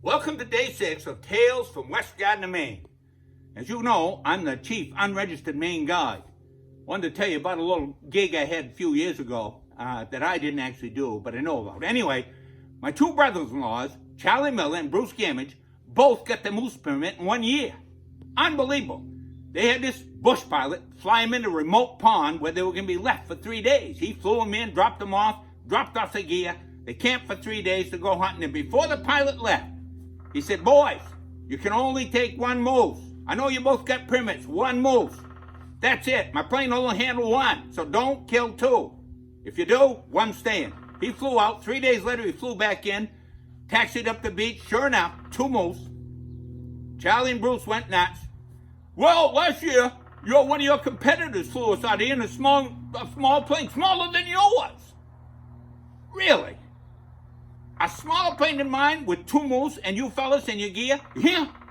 Welcome to day 6 of Tales from West Gardiner, Maine. As you know, I'm the chief unregistered Maine guide. Wanted to tell you about a little gig I had a few years ago that I didn't actually do, but I know about. Anyway, my two brothers-in-laws, Charlie Miller and Bruce Gamage, both got the moose permit in 1 year. Unbelievable. They had this bush pilot fly them in a remote pond where they were going to be left for 3 days. He flew them in, dropped them off, dropped off the gear. They camped for 3 days to go hunting, and before the pilot left, he said, "Boys, you can only take one moose. I know you both got permits, one moose. That's it. My plane will only handle one, so don't kill two. If you do, one's staying." He flew out. 3 days later, he flew back in, taxied up the beach. Sure enough, two moose. Charlie and Bruce went nuts. "Well, last year, one of your competitors flew us out here in a small plane, smaller than yours." "Really? A smaller plane than mine with two moose and you fellas in your gear?"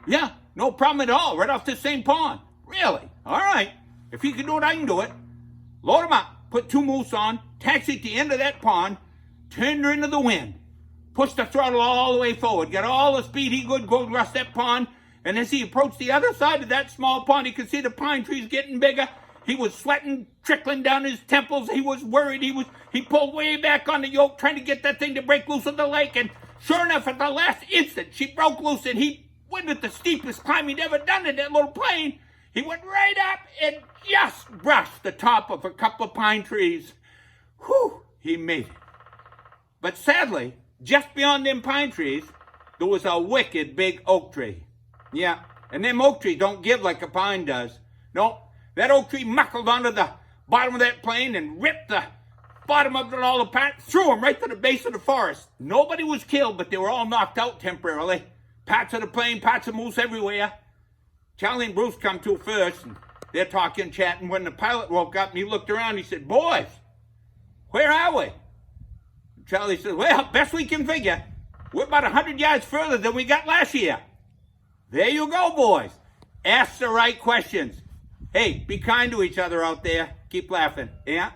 Yeah, no problem at all. Right off the same pond." "Really? All right. If you can do it, I can do it." Load them up, put two moose on, taxi at the end of that pond, turned her into the wind, pushed the throttle all the way forward, got all the speed he could go across that pond, and as he approached the other side of that small pond, he could see the pine trees getting bigger. He was sweating, trickling down his temples. He was worried. He pulled way back on the yoke, trying to get that thing to break loose of the lake. And sure enough, at the last instant, she broke loose, and he went at the steepest climb he'd ever done in that little plane. He went right up and just brushed the top of a couple of pine trees. Whew, he made it. But sadly, just beyond them pine trees, there was a wicked big oak tree. Yeah, and them oak trees don't give like a pine does. No. That oak tree muckled onto the bottom of that plane and ripped the bottom of it all apart, threw them right to the base of the forest. Nobody was killed, but they were all knocked out temporarily. Parts of the plane, parts of moose everywhere. Charlie and Bruce come to first, and they're talking, chatting. When the pilot woke up and he looked around, he said, "Boys, where are we?" Charlie said, "Well, best we can figure, we're about 100 yards further than we got last year." There you go, boys. Ask the right questions. Hey, be kind to each other out there. Keep laughing, yeah?